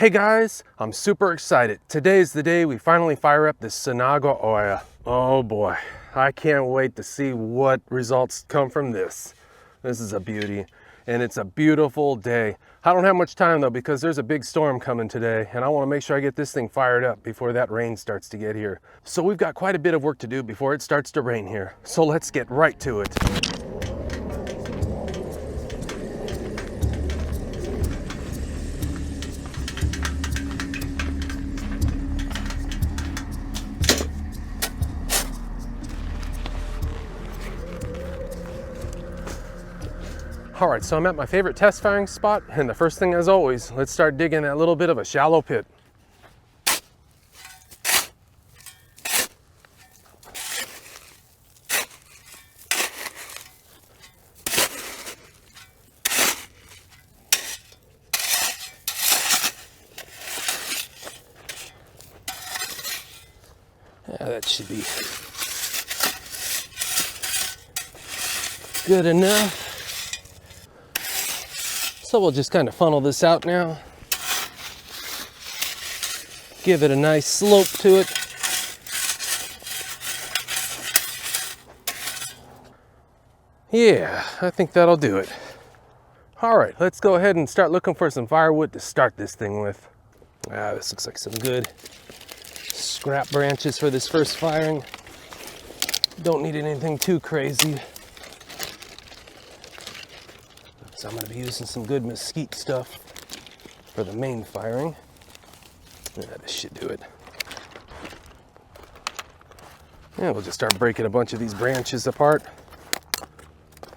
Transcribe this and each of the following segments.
Hey guys, I'm super excited. Today's the day we finally fire up this Sinagua Olla. Oh boy, I can't wait to see what results come from this. This is a beauty, and it's a beautiful day. I don't have much time though because there's a big storm coming today, and I want to make sure I get this thing fired up before that rain starts to get here. So we've got quite a bit of work to do before it starts to rain here. So let's get right to it. All right, so I'm at my favorite test firing spot, and the first thing, as always, let's start digging that little bit of a shallow pit. Yeah, that should be good enough. So we'll just kind of funnel this out now. Give it a nice slope to it. Yeah, I think that'll do it. All right, let's go ahead and start looking for some firewood to start this thing with. This looks like some good scrap branches for this first firing. Don't need anything too crazy. So I'm going to be using some good mesquite stuff for the main firing. Yeah, this should do it. Yeah, we'll just start breaking a bunch of these branches apart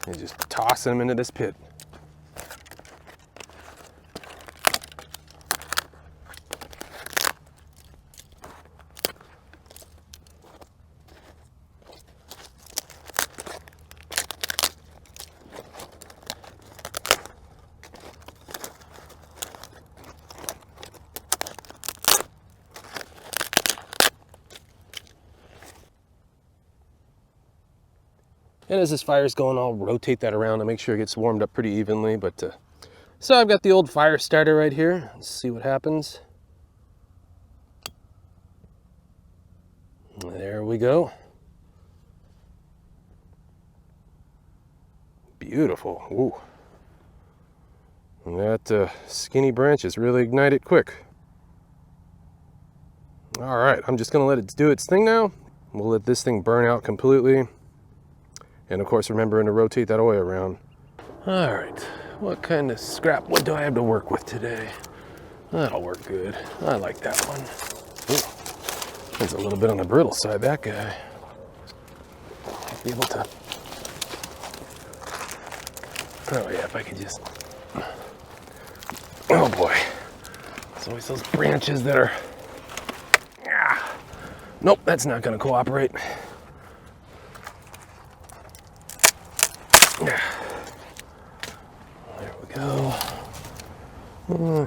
and just tossing them into this pit. And as this fire's going, I'll rotate that around to make sure it gets warmed up pretty evenly. So I've got the old fire starter right here. Let's see what happens. There we go. Beautiful. Ooh. And that skinny branches really ignite it quick. All right, I'm just gonna let it do its thing now. We'll let this thing burn out completely. And of course, remembering to rotate that oil around. All right, what kind of scrap wood do I have to work with today? That'll work good. I like that one. Ooh, that's a little bit on the brittle side, that guy. Be able to, oh yeah, if I could just, oh boy. There's always those branches that are, nope, that's not gonna cooperate. There we go.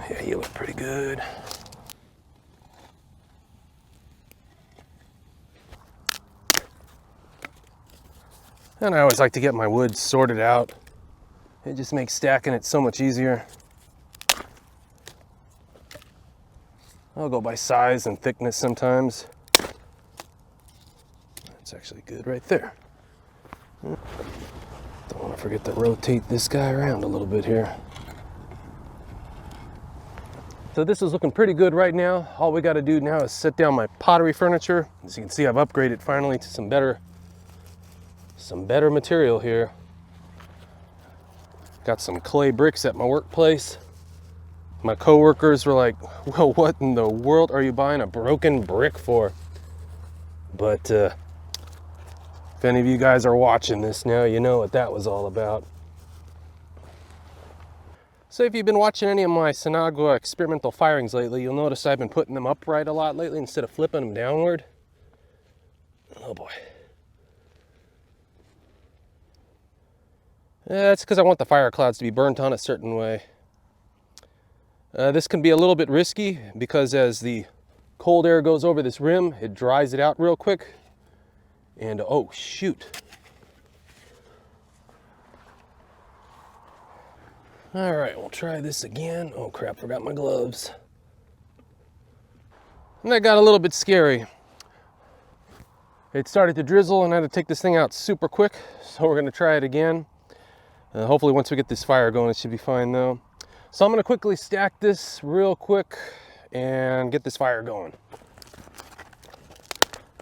Yeah, you look pretty good. And I always like to get my wood sorted out. It just makes stacking it so much easier. I'll go by size and thickness sometimes. That's actually good right there. Don't want to forget to rotate this guy around a little bit here. So this is looking pretty good right now. All we got to do now is set down my pottery furniture. As you can see, I've upgraded finally to some better material here. Got some clay bricks at my workplace. My coworkers were like, well, what in the world are you buying a broken brick for? But if any of you guys are watching this now, you know what that was all about. So if you've been watching any of my Sinagua experimental firings lately, you'll notice I've been putting them upright a lot lately instead of flipping them downward. Oh boy. That's because I want the fire clouds to be burnt on a certain way. This can be a little bit risky because as the cold air goes over this rim, it dries it out real quick. And oh shoot. All right, we'll try this again. Oh crap, forgot my gloves. And that got a little bit scary. It started to drizzle and I had to take this thing out super quick. So we're gonna try it again. Hopefully once we get this fire going, it should be fine though. So I'm gonna quickly stack this real quick and get this fire going.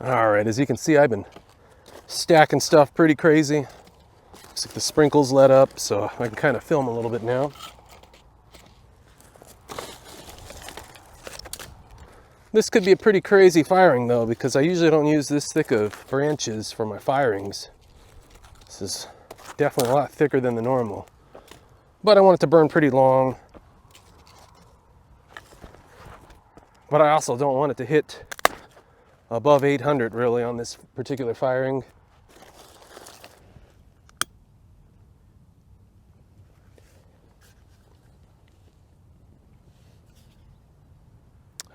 All right, as you can see, I've been stacking stuff pretty crazy. Looks like the sprinkles let up, so I can kind of film a little bit now. This could be a pretty crazy firing though, because I usually don't use this thick of branches for my firings. This is definitely a lot thicker than the normal, but I want it to burn pretty long. But I also don't want it to hit above 800 really on this particular firing.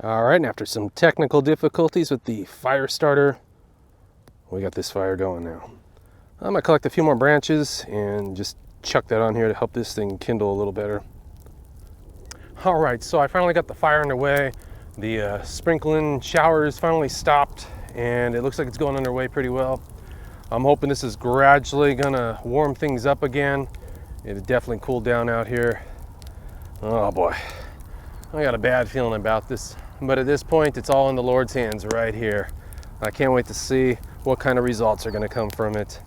All right, and after some technical difficulties with the fire starter, we got this fire going now. I'm gonna collect a few more branches and just chuck that on here to help this thing kindle a little better. All right, so I finally got the fire underway. The sprinkling showers finally stopped and it looks like it's going underway pretty well. I'm hoping this is gradually gonna warm things up again. It definitely cooled down out here. Oh boy, I got a bad feeling about this. But at this point, it's all in the Lord's hands right here. I can't wait to see what kind of results are going to come from it.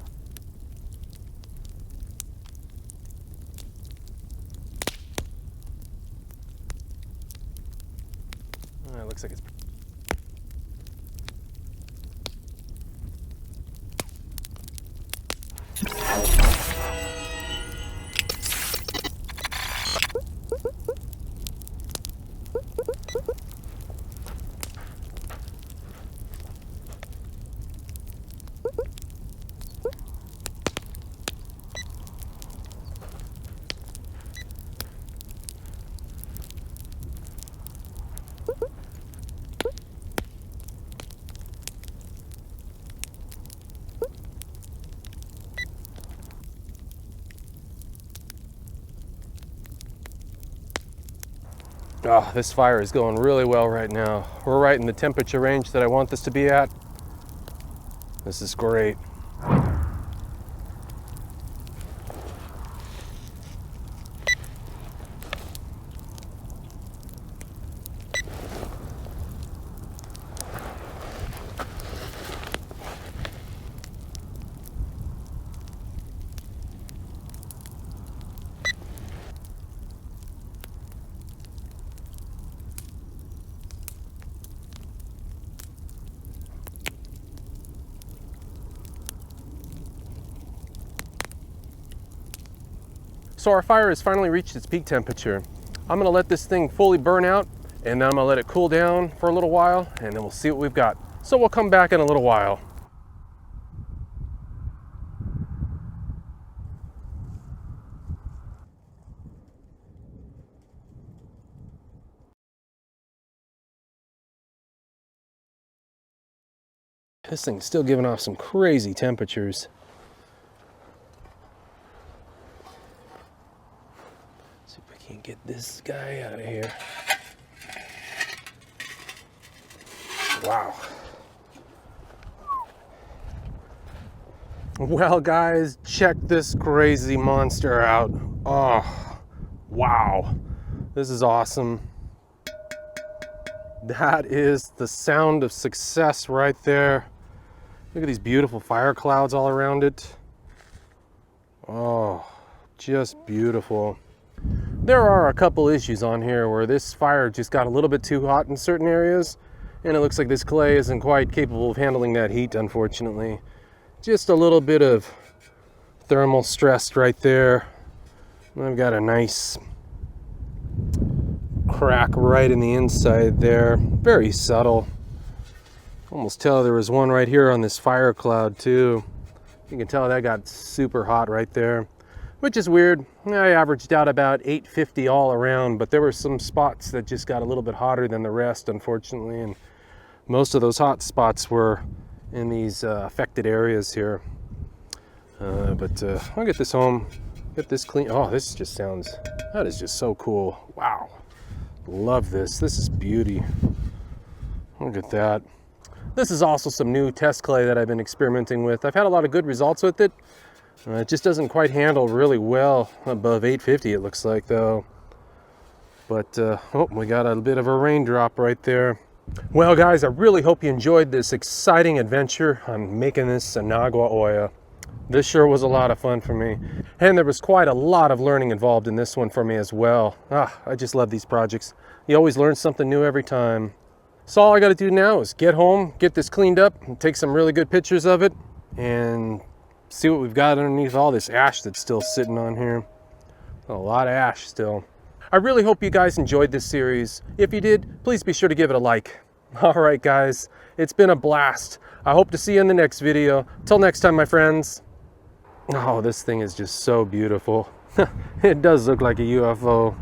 It looks like it's... Oh, this fire is going really well right now. We're right in the temperature range that I want this to be at. This is great. So our fire has finally reached its peak temperature. I'm gonna let this thing fully burn out and then I'm gonna let it cool down for a little while and then we'll see what we've got. So we'll come back in a little while. This thing's still giving off some crazy temperatures. See if we can get this guy out of here. Wow. Well guys, check this crazy monster out. Oh, wow. This is awesome. That is the sound of success right there. Look at these beautiful fire clouds all around it. Oh, just beautiful. There are a couple issues on here where this fire just got a little bit too hot in certain areas, and it looks like this clay isn't quite capable of handling that heat, unfortunately. Just a little bit of thermal stress right there. I've got a nice crack right in the inside there, very subtle. Almost tell there was one right here on this fire cloud too. You can tell that got super hot right there, which is weird. I averaged out about 850 all around, but there were some spots that just got a little bit hotter than the rest, unfortunately, and most of those hot spots were in these affected areas here. But I'll get this home, get this clean. Oh, this just sounds, that is just so cool. Wow, love this. This is beauty. Look at that. This is also some new test clay that I've been experimenting with. I've had a lot of good results with it. It just doesn't quite handle really well above 850 it looks like though. But oh, we got a bit of a raindrop right there. Well guys, I really hope you enjoyed this exciting adventure on making this Sinagua Olla. This sure was a lot of fun for me. And there was quite a lot of learning involved in this one for me as well. I just love these projects. You always learn something new every time. So all I got to do now is get home, get this cleaned up, and take some really good pictures of it, and see what we've got underneath all this ash that's still sitting on here. A lot of ash still. I really hope you guys enjoyed this series. If you did, please be sure to give it a like. All right, guys, it's been a blast. I hope to see you in the next video. Till next time, my friends. Oh, this thing is just so beautiful. It does look like a UFO.